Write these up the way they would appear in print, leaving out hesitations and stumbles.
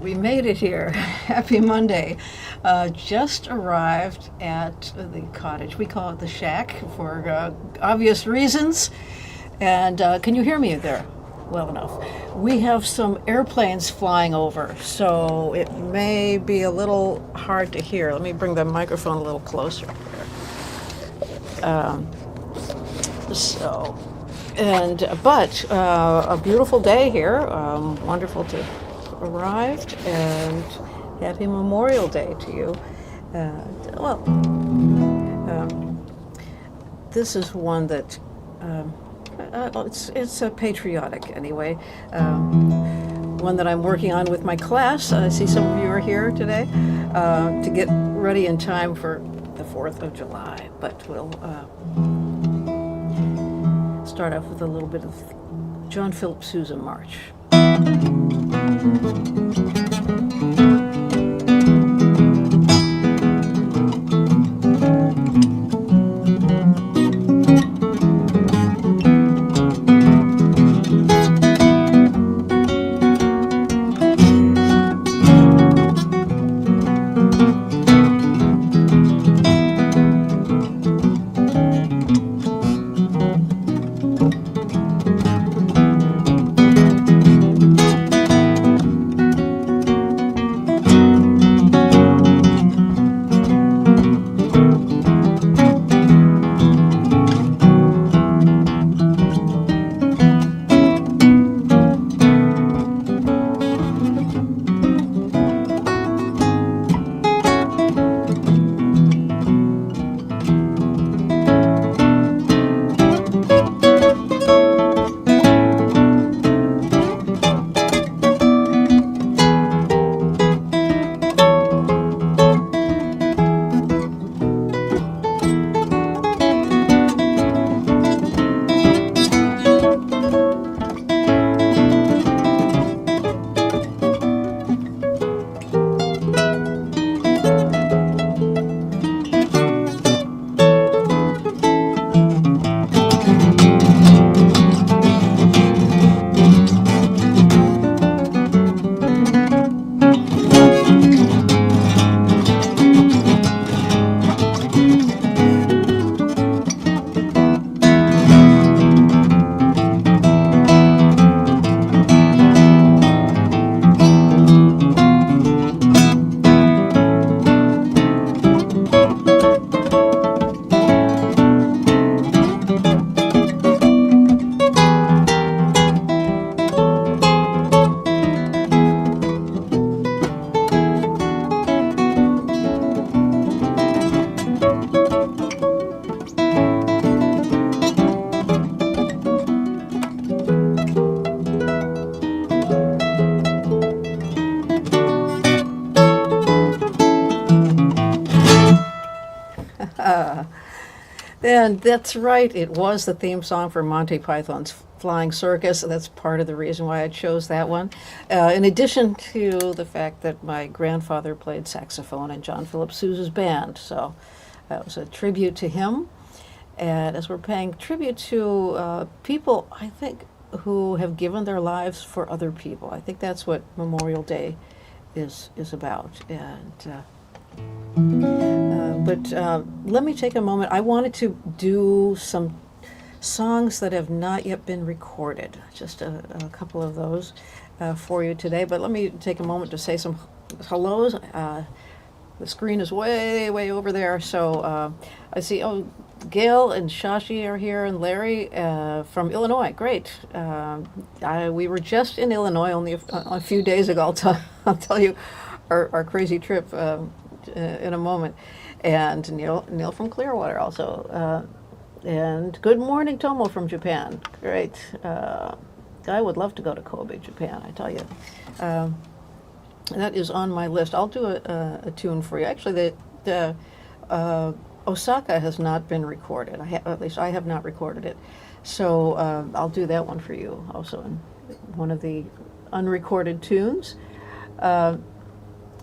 We made it here. Happy Monday. Just arrived at the cottage. We call it the shack for obvious reasons. And can you hear me there well enough? We have some airplanes flying over, so it may be a little hard to hear. Let me bring the microphone a little closer here. But a beautiful day here. Wonderful to arrived, and happy Memorial Day to you. This is one that it's a patriotic anyway. One that I'm working on with my class. I see some of you are here today to get ready in time for the 4th of July. But we'll start off with a little bit of John Philip Sousa March. And that's right, it was the theme song for Monty Python's Flying Circus. That's part of the reason why I chose that one. In addition to the fact that my grandfather played saxophone in John Philip Sousa's band. So that was a tribute to him. And as we're paying tribute to people, I think, who have given their lives for other people. I think that's what Memorial Day is about. And But let me take a moment. I wanted to do some songs that have not yet been recorded, just a couple of those for you today. But let me take a moment to say some hellos. The screen is way, way over there. So I see, Gail and Shashi are here, and Larry from Illinois. Great. We were just in Illinois only a few days ago. I'll tell you our crazy trip in a moment. And Neil from Clearwater also. And good morning, Tomo from Japan. Great. I would love to go to Kobe, Japan, I tell you. That is on my list. I'll do a tune for you. Actually, the Osaka has not been recorded. At least I have not recorded it. So I'll do that one for you also in one of the unrecorded tunes.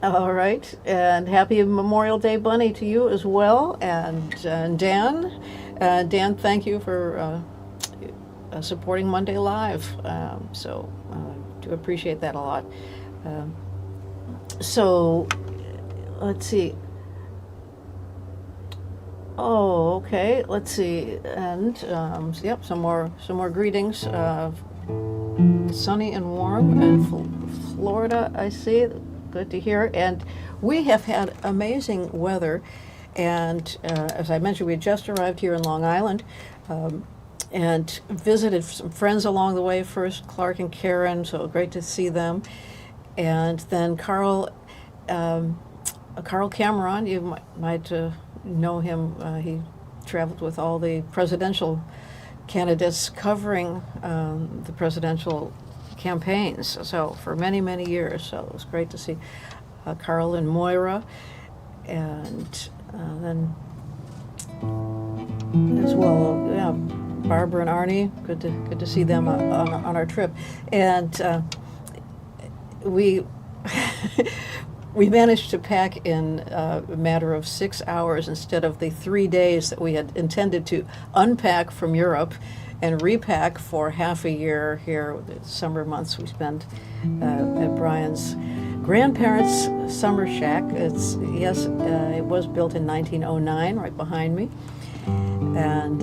All right, and happy Memorial Day, Bunny, to you as well. And Dan, thank you for supporting Monday Live. So do appreciate that a lot. So, let's see. Oh, okay. Let's see. And yep, some more greetings. Sunny and warm in Florida, I see. Good to hear. And we have had amazing weather. And as I mentioned, we just arrived here in Long Island. And visited some friends along the way. First, Clark and Karen, so great to see them. And then Carl Cameron, you might know him. He traveled with all the presidential candidates covering the presidential campaigns, so for many, many years. So it was great to see Carl and Moira, and then as well, yeah, Barbara and Arnie. Good to see them on our trip, and we we managed to pack in a matter of 6 hours instead of the 3 days that we had intended to unpack from Europe and repack for half a year here. The summer months we spent at Bryan's grandparents' summer shack. It was built in 1909, right behind me, and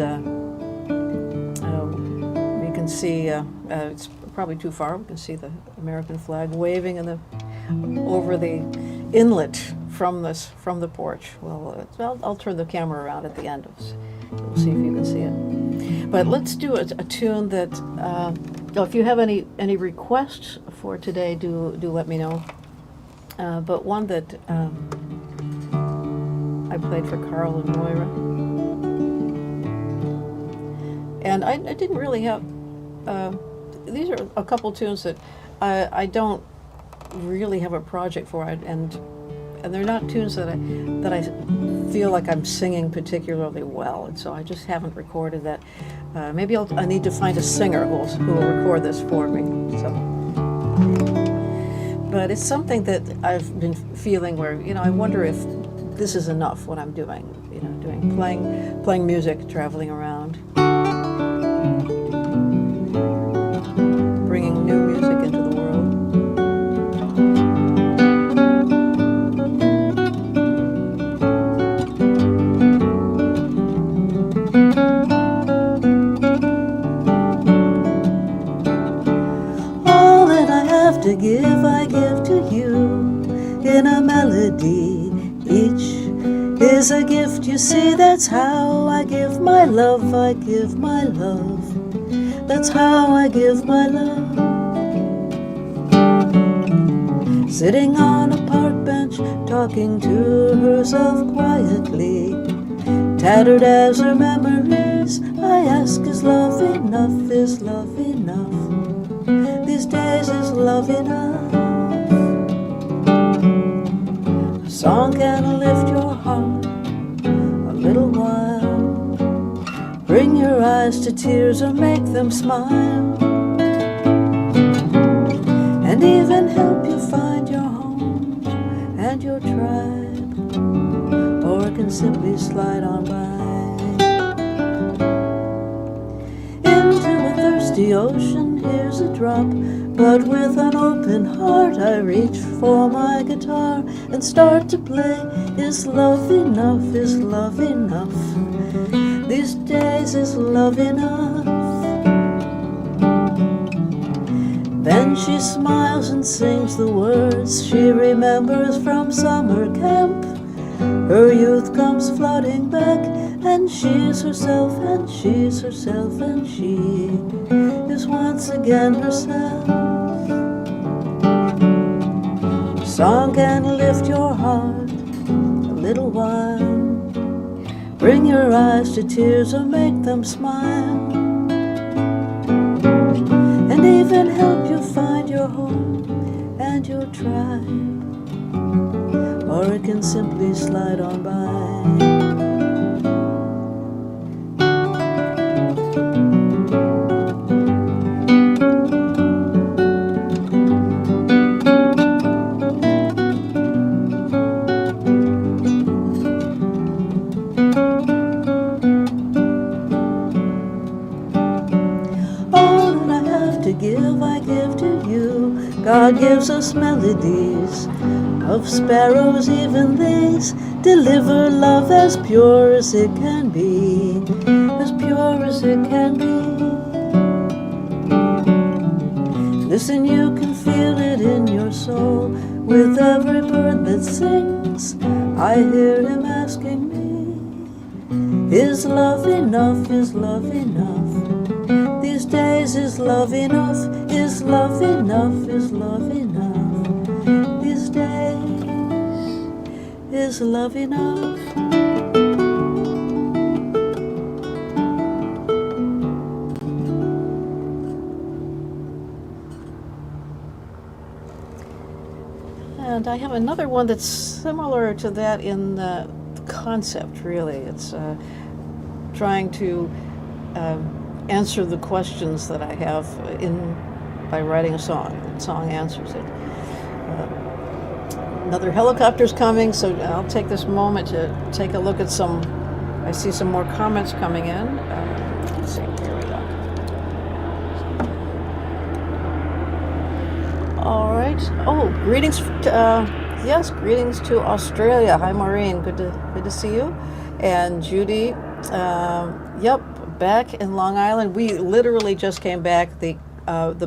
you can see it's probably too far. We can see the American flag waving over the inlet from the porch. Well, I'll turn the camera around at the end. We'll see if you can see it. But let's do a tune that. If you have any requests for today, do let me know. But one that I played for Carl and Moira, and I didn't really have. These are a couple tunes that I don't really have a project for, and they're not tunes that I feel like I'm singing particularly well, and so I just haven't recorded that. Maybe I need to find a singer who will record this for me. So, but it's something that I've been feeling where I wonder if this is enough what I'm doing. Playing music, traveling around, bringing new music into the world. All that I have to give, I give to you in a melody. Each is a gift, you see, that's how I give my love, I give my love. That's how I give my love. Sitting on a park bench, talking to herself quietly, tattered as her memories, I ask, is love enough, is love enough? These days, is love enough? A song can lift your heart a little while, bring your eyes to tears or make them smile, and even help you find your home and your tribe, or it can simply slide on by. Into a thirsty ocean, here's a drop, but with an open heart I reach for my guitar and start to play. Is love enough, is love enough? These days, is love enough? Then she smiles and sings the words she remembers from summer camp. Her youth comes flooding back, and she's herself, and she's herself, and she is once again herself. A song can lift your heart a little while, bring your eyes to tears or make them smile, and even help you find your home and your tribe, or it can simply slide on by. God gives us melodies of sparrows even these deliver love as pure as it can be, as pure as it can be. Listen, you can feel it in your soul with every bird that sings. I hear him asking me, is love enough, is love enough? These days is love enough, is love enough, is love enough? These days is love enough? And I have another one that's similar to that in the concept, really. It's trying to answer the questions that I have by writing a song. The song answers it. Another helicopter's coming, so I'll take this moment to take a look at some. I see some more comments coming in. Let's see, here we go. All right. Oh, greetings. Yes, greetings to Australia. Hi, Maureen. Good to see you. And Judy. Yep, back in Long Island. We literally just came back. The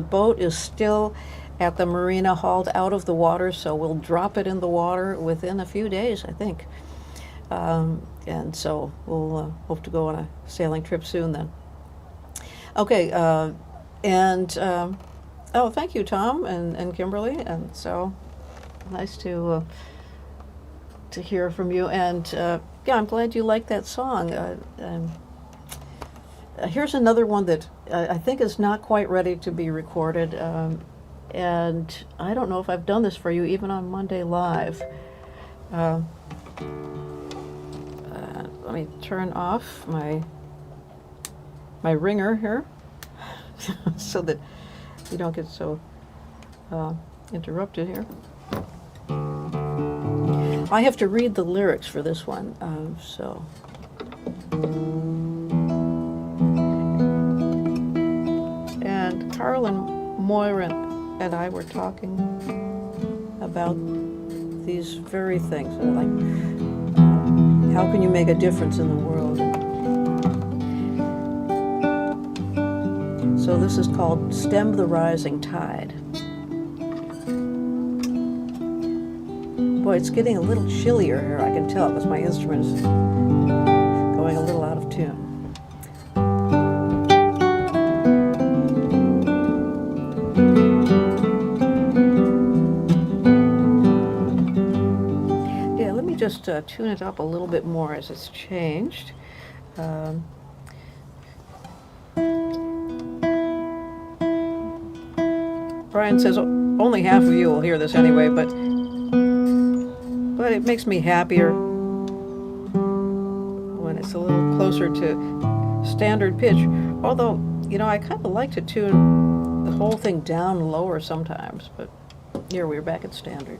boat is still at the marina, hauled out of the water, so we'll drop it in the water within a few days, I think. And so we'll hope to go on a sailing trip soon then. Okay, oh, thank you, Tom and Kimberly. And so nice to hear from you. And yeah, I'm glad you like that song. Here's another one that I think is not quite ready to be recorded. And I don't know if I've done this for you even on Monday Live. Let me turn off my ringer here so that you don't get so interrupted here. I have to read the lyrics for this one, so. And Carl and Moira and I were talking about these very things, like how can you make a difference in the world? So this is called Stem the Rising Tide. Boy, it's getting a little chillier here, I can tell, because my instrument is going a little out of tune. Yeah, let me just tune it up a little bit more as it's changed. Bryan says only half of you will hear this anyway, but it makes me happier when it's a little closer to standard pitch. Although, you know, I kind of like to tune the whole thing down lower sometimes, but here we're back at standard.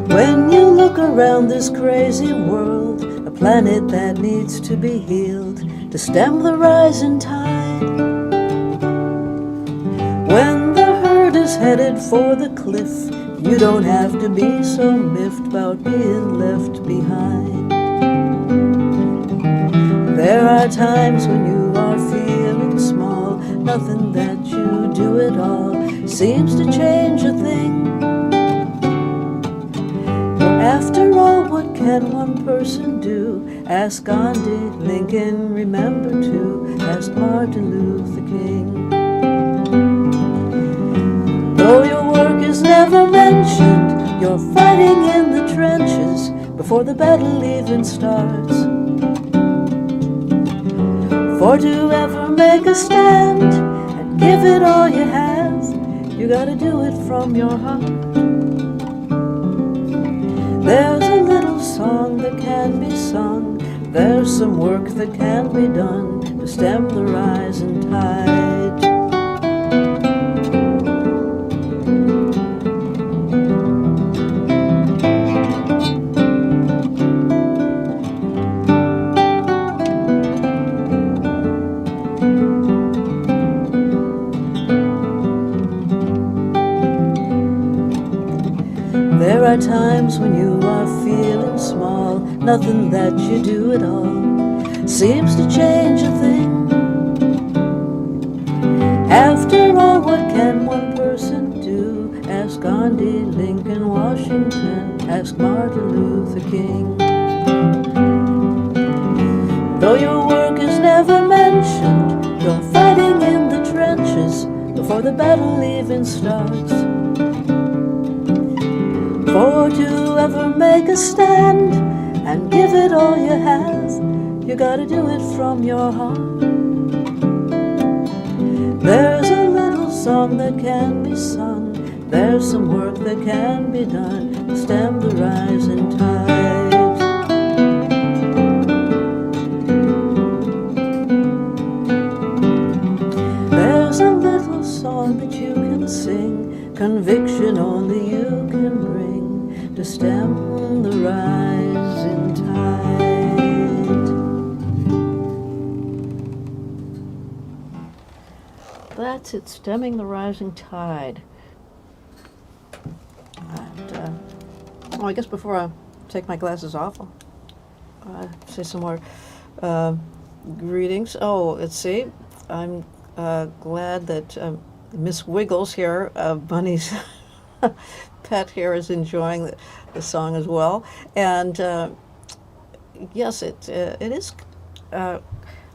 When you look around this crazy world, a planet that needs to be healed to stem the rising tide. When the herd is headed for the cliff, you don't have to be so miffed about being left behind. There are times when you are feeling small, nothing that you do at all seems to change a thing. After all, what can one person do? Ask Gandhi, Lincoln, remember to ask Martin Luther King. Though your work is never mentioned, you're fighting in the trenches before the battle even starts. For to ever make a stand and give it all you have, you gotta do it from your heart. There's a little song that can be sung, there's some work that can be done to stem the rising tide. times when you are feeling small, nothing that you do at all seems to change a thing. After all, what can one person do? Ask Gandhi, Lincoln, Washington, ask Martin Luther King. Though your work is never mentioned, you're fighting in the trenches before the battle even starts. For to ever make a stand and give it all you have, you gotta do it from your heart. There's a little song that can be sung, there's some work that can be done to stem the rising tide. There's a little song that you can sing, conviction only you can bring to stem the rising tide. That's it, stemming the rising tide. And, I guess before I take my glasses off, I'll say some more greetings. Oh, let's see. I'm glad that Miss Wiggles here, Bunny's pet here, is enjoying the song as well. And yes, it is.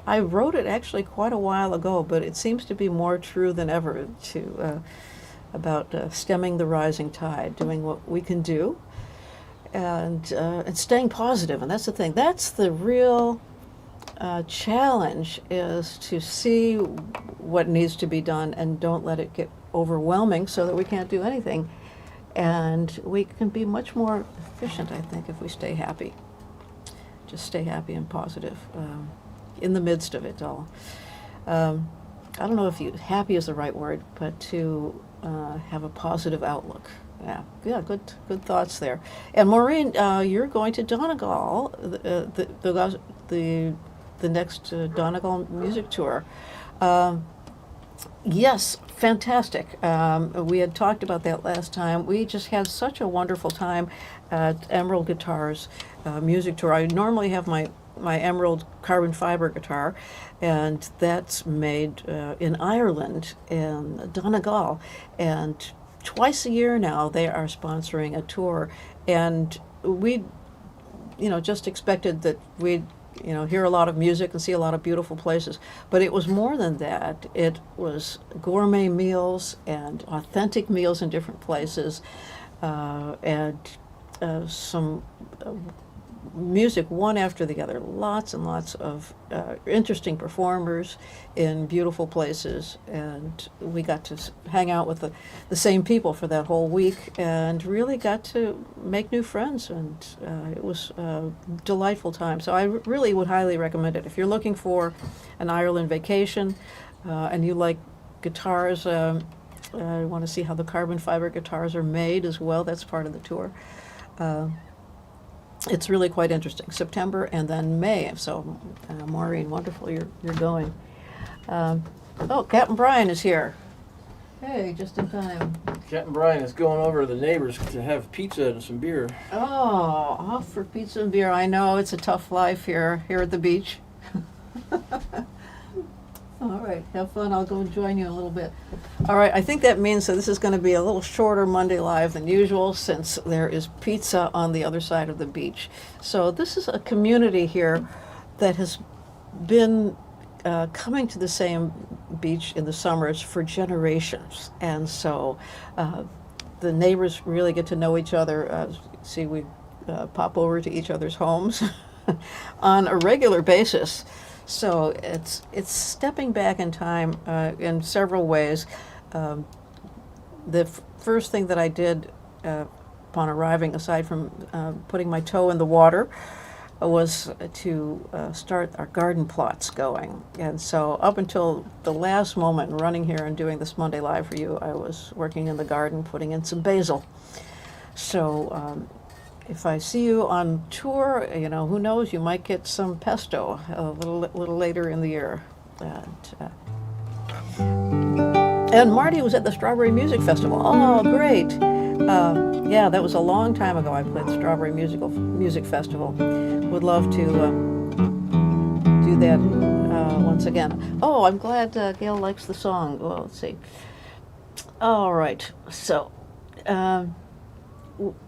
I wrote it actually quite a while ago, but it seems to be more true than ever about stemming the rising tide, doing what we can do, and staying positive. And that's the thing. That's the real challenge, is to see what needs to be done and don't let it get overwhelming so that we can't do anything. And we can be much more efficient, I think, if we stay happy. Just stay happy and positive in the midst of it all. I don't know if happy is the right word, but to have a positive outlook. Yeah, good thoughts there. And Maureen, you're going to Donegal, the next Donegal music tour. Yes, fantastic. We had talked about that last time. We just had such a wonderful time at Emerald Guitars music tour. I normally have my Emerald carbon fiber guitar, and that's made in Ireland, in Donegal. And twice a year now they are sponsoring a tour, and we just expected that we'd hear a lot of music and see a lot of beautiful places. But it was more than that. It was gourmet meals and authentic meals in different places, and some music one after the other. Lots and lots of interesting performers in beautiful places. And we got to hang out with the same people for that whole week and really got to make new friends. And it was a delightful time. So I really would highly recommend it. If you're looking for an Ireland vacation and you like guitars, I want to see how the carbon fiber guitars are made as well. That's part of the tour. It's really quite interesting. September and then May. So, Maureen, wonderful you're going. Oh, Captain Bryan is here. Hey, just in time. Captain Bryan is going over to the neighbors to have pizza and some beer. Oh, off for pizza and beer. I know it's a tough life here at the beach. All right, have fun. I'll go join you a little bit. All right, I think that means that this is going to be a little shorter Monday Live than usual, since there is pizza on the other side of the beach. So this is a community here that has been coming to the same beach in the summers for generations. And so the neighbors really get to know each other. See, we pop over to each other's homes on a regular basis. So it's stepping back in time in several ways. The first thing that I did upon arriving, aside from putting my toe in the water, was to start our garden plots going. And so up until the last moment, running here and doing this Monday Live for you, I was working in the garden, putting in some basil. So if I see you on tour, who knows, you might get some pesto a little later in the year. And Marty was at the Strawberry Music Festival. Oh, great. Yeah, that was a long time ago. I played the Strawberry Music Festival. Would love to do that once again. Oh, I'm glad Gail likes the song. Well, let's see. All right, so,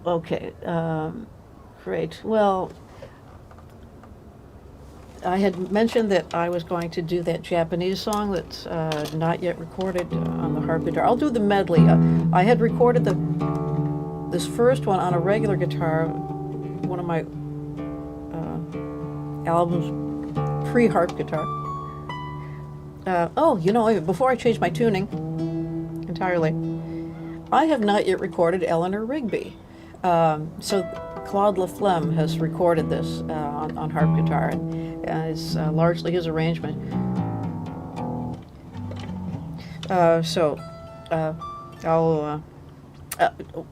okay, great. Well, I had mentioned that I was going to do that Japanese song that's not yet recorded on the harp guitar. I'll do the medley. I had recorded this first one on a regular guitar, one of my albums, pre-harp guitar. Before I changed my tuning entirely, I have not yet recorded Eleanor Rigby. So Claude Laflemme has recorded this on harp guitar, and it's largely his arrangement.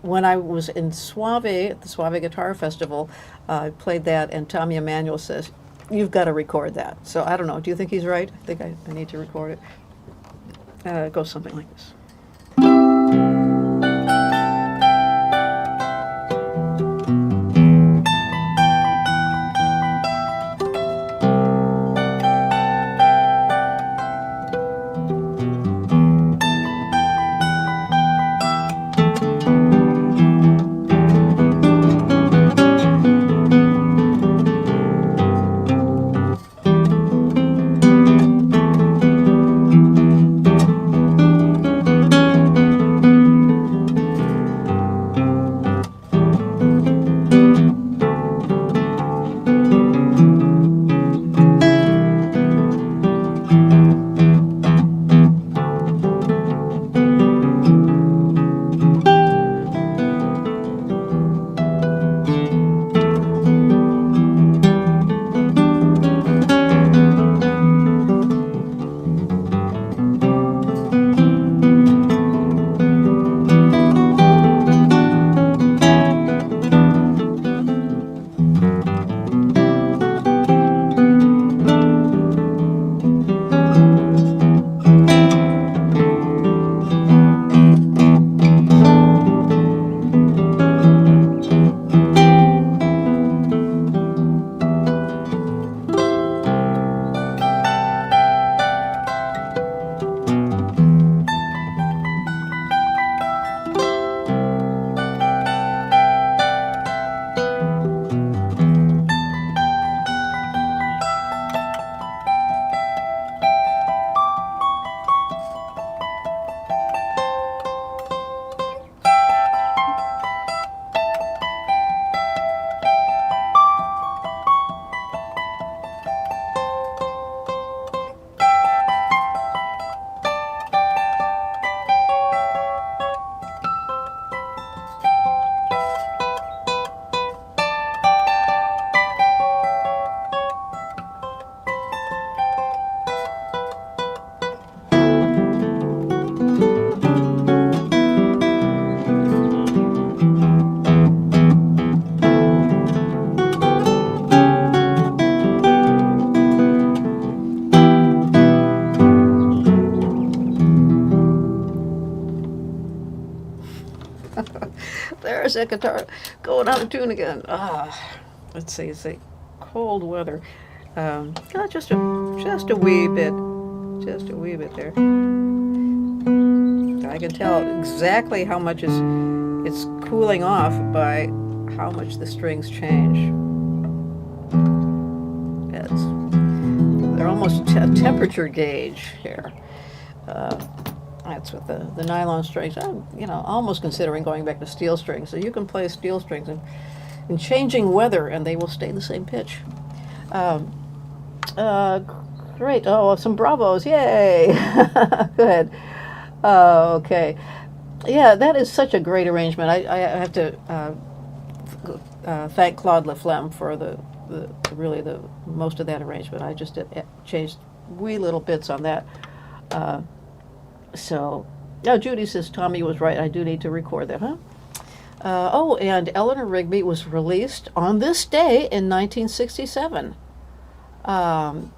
When I was in Suave, at the Suave Guitar Festival, I played that, and Tommy Emmanuel says, "You've got to record that." So I don't know. Do you think he's right? I think I need to record it. It goes something like this. There's that guitar going out of tune again. Let's see, it's a cold weather. Just a wee bit there. I can tell exactly how much it's cooling off by how much the strings change. They're almost a temperature gauge here. That's with the nylon strings. I'm, almost considering going back to steel strings. So you can play steel strings in changing weather, and they will stay the same pitch. Great. Oh, some bravos. Yay. Good. Okay. Yeah, that is such a great arrangement. I have to thank Claude Laflemme for the most of that arrangement. I just changed wee little bits on that. Judy says Tommy was right. I do need to record that, huh? And Eleanor Rigby was released on this day in 1967. All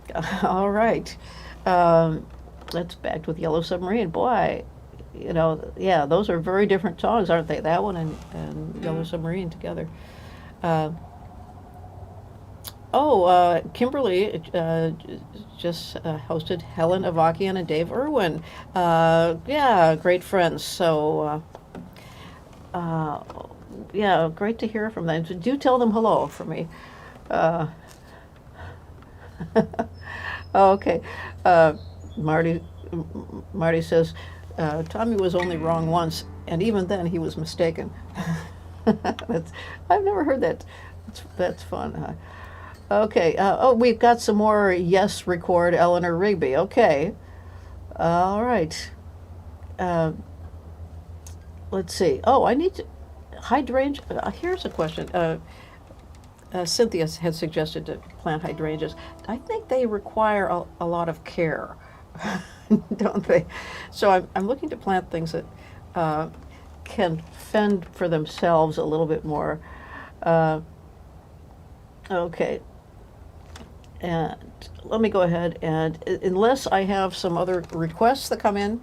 right. That's backed with Yellow Submarine. Boy, you know, yeah, those are very different songs, aren't they? That one and Yellow Submarine together. Uh, Kimberly just hosted Helen Avakian and Dave Irwin. Yeah, great friends. So, yeah, great to hear from them. So do tell them hello for me. Uh, okay. Marty, Marty says, Tommy was only wrong once, and even then he was mistaken. I've never heard that. That's fun. Okay. We've got some more yes record Eleanor Rigby. Okay. All right. Let's see. Oh, I need to hydrangea. Here's a question. Cynthia had suggested to plant hydrangeas. I think they require a lot of care, don't they? So I'm looking to plant things that can fend for themselves a little bit more. Okay. And let me go ahead and, unless I have some other requests that come in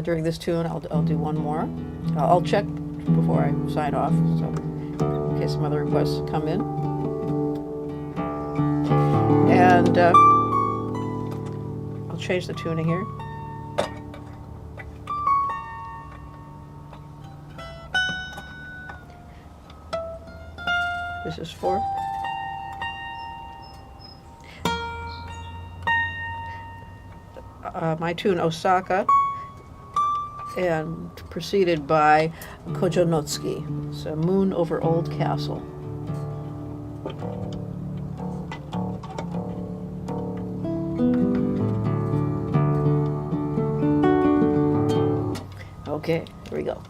during this tune, I'll do one more. I'll check before I sign off, so in case some other requests come in. And I'll change the tuning here. This is for my tune Osaka, and preceded by Kojonotsuki. It's a Moon Over Old Castle. Okay, here we go.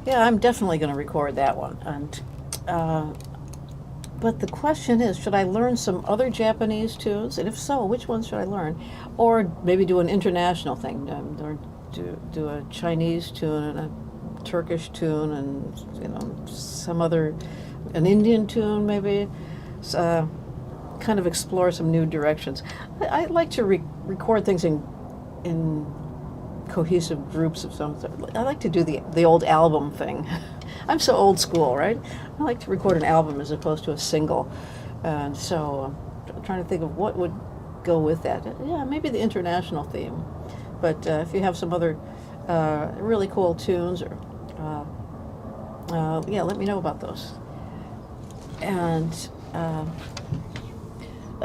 Yeah, I'm definitely going to record that one. And but the question is, should I learn some other Japanese tunes? And if so, which ones should I learn? Or maybe do an international thing, or do a Chinese tune and a Turkish tune, and some other, an Indian tune maybe. Kind of explore some new directions. I like to record things in cohesive groups of some sort. I like to do the old album thing. I'm so old school, right? I like to record an album as opposed to a single. And so I'm trying to think of what would go with that. Yeah, maybe the international theme. But if you have some other really cool tunes, or yeah, let me know about those. And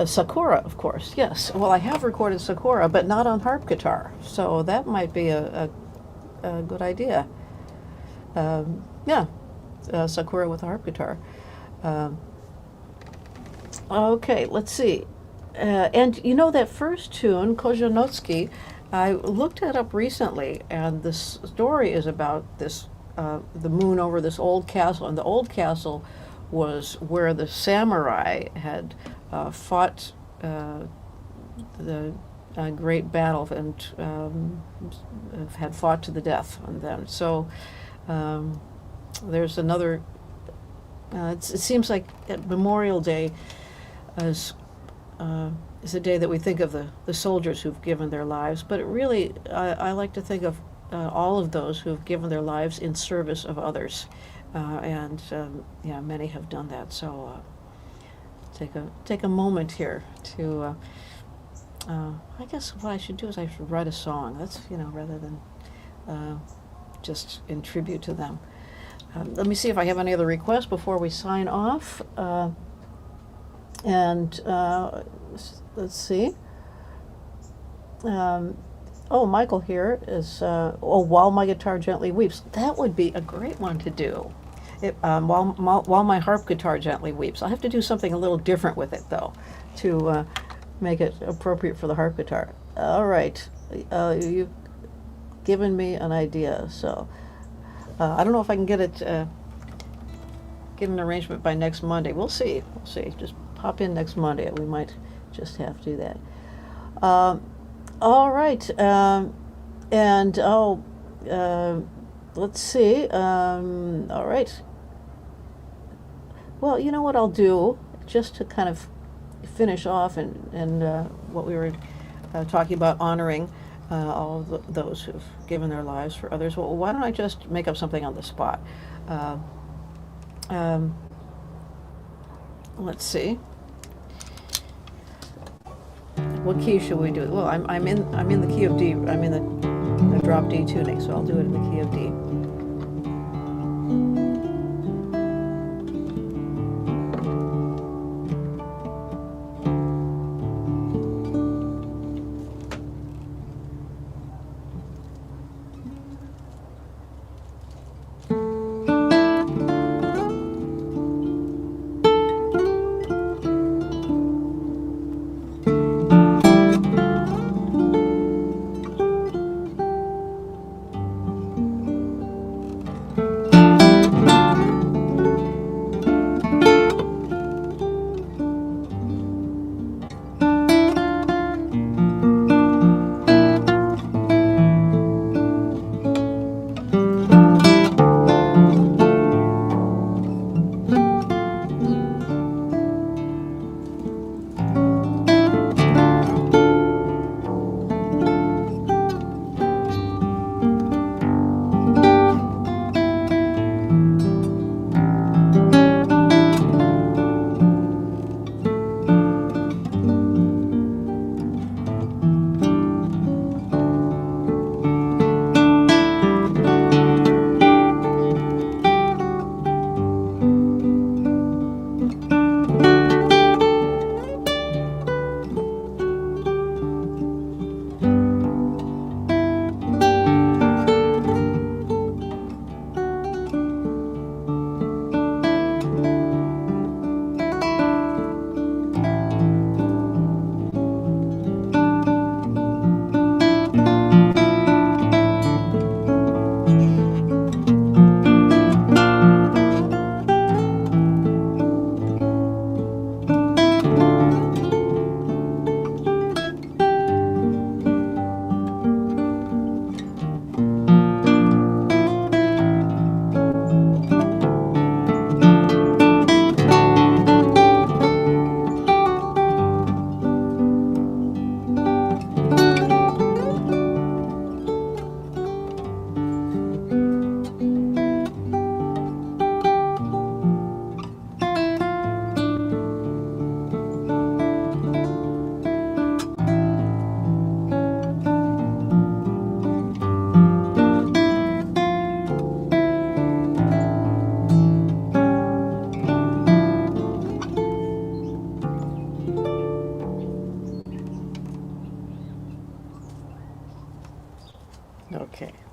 Sakura, of course, yes. Well, I have recorded Sakura, but not on harp guitar, so that might be a good idea. Yeah, Sakura with a harp guitar. Okay, let's see. And that first tune, Kojanotsuki, I looked it up recently, and this story is about this the moon over this old castle, and the old castle was where the samurai had fought the great battle, and had fought to the death on them. So there's another. It seems like Memorial Day is a day that we think of the soldiers who've given their lives, but it really, I like to think of all of those who've given their lives in service of others, and many have done that. So take a moment here to. I guess what I should do is I should write a song. That's rather than just in tribute to them. Let me see if I have any other requests before we sign off. Let's see. Michael here is, While My Guitar Gently Weeps. That would be a great one to do. While My Harp Guitar Gently Weeps. I'll have to do something a little different with it, though, to make it appropriate for the harp guitar. All right. You've given me an idea, so I don't know if I can get an arrangement by next Monday. We'll see. Just pop in next Monday. We might just have to do that. All right. Let's see. All right. Well, you know what I'll do, just to kind of finish off and what we were talking about, honoring all of those who've given their lives for others. Well, why don't I just make up something on the spot? Let's see. What key should we do? Well, I'm in the key of D. I'm in the drop D tuning, so I'll do it in the key of D.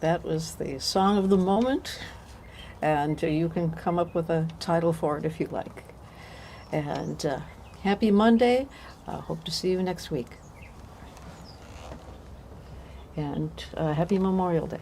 that was the song of the moment, and you can come up with a title for it if you like. And happy Monday. Hope to see you next week. And happy Memorial Day.